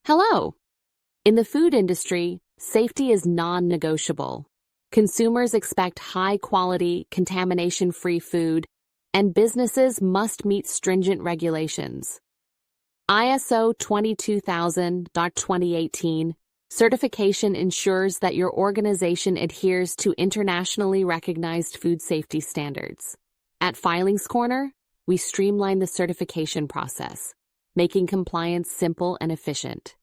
Hello. In the food industry, safety is non-negotiable. Consumers expect high-quality, contamination-free food, and businesses must meet stringent regulations. ISO 22000-2018 certification ensures that your organization adheres to internationally recognized food safety standards. At Filings Corner, we streamline the certification process, making compliance simple and efficient.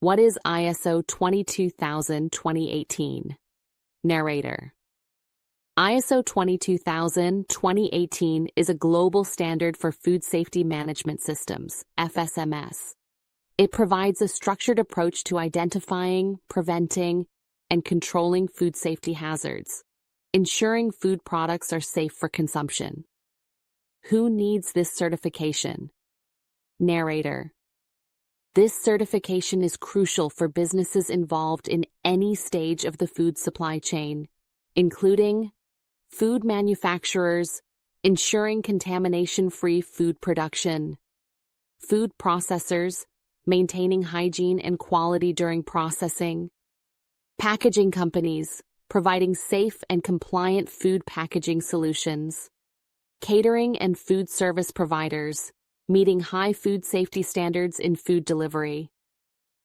What is ISO 22000-2018? Narrator. ISO 22000-2018 is a global standard for food safety management systems, FSMS. It provides a structured approach to identifying, preventing, and controlling food safety hazards, ensuring food products are safe for consumption. Who needs this certification? Narrator. This certification is crucial for businesses involved in any stage of the food supply chain, including food manufacturers, ensuring contamination-free food production, food processors, maintaining hygiene and quality during processing, packaging companies, providing safe and compliant food packaging solutions, catering and food service providers, meeting high food safety standards in food delivery,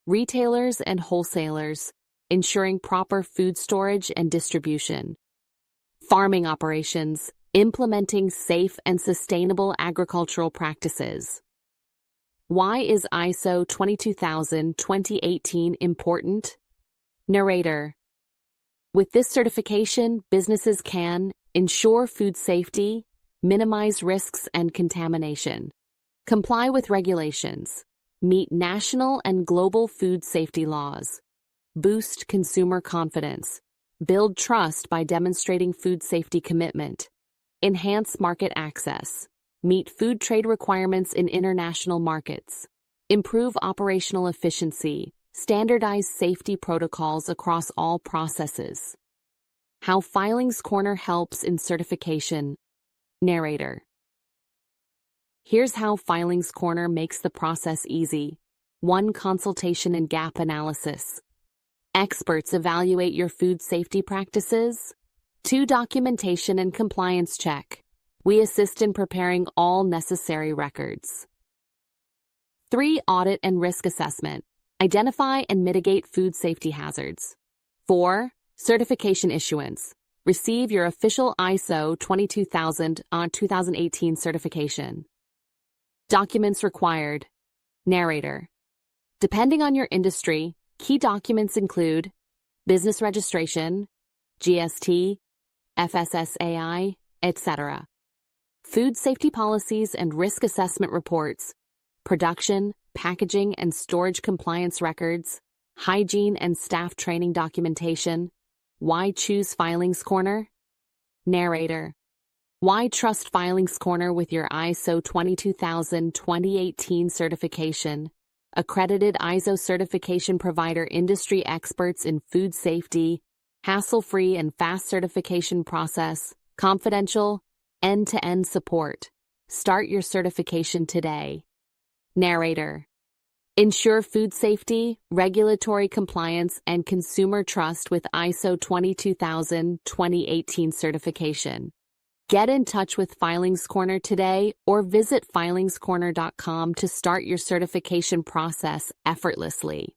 retailers and wholesalers, ensuring proper food storage and distribution, farming operations, implementing safe and sustainable agricultural practices. Why is ISO 22000-2018 important? Narrator. With this certification, businesses can ensure food safety, minimize risks and contamination, comply with regulations, meet national and global food safety laws, boost consumer confidence, build trust by demonstrating food safety commitment, enhance market access, meet food trade requirements in international markets, improve operational efficiency, standardize safety protocols across all processes. How Filings Corner helps in certification. Narrator. Here's how Filings Corner makes the process easy. 1. Consultation and gap analysis. Experts evaluate your food safety practices. 2. Documentation and compliance check. We assist in preparing all necessary records. 3. Audit and risk assessment. Identify and mitigate food safety hazards. 4. Certification issuance. Receive your official ISO 22000-2018 certification. Documents required. Narrator. Depending on your industry, key documents include business registration, GST, FSSAI, etc., food safety policies and risk assessment reports, production, packaging and storage compliance records, hygiene and staff training documentation. Why choose Filings Corner? Narrator. Why trust Filings Corner with your ISO 22000-2018 certification? Accredited ISO certification provider, industry experts in food safety, hassle-free and fast certification process, confidential, end-to-end support. Start your certification today. Narrator. Ensure food safety, regulatory compliance, and consumer trust with ISO 22000-2018 certification. Get in touch with Filings Corner today or visit filingscorner.com to start your certification process effortlessly.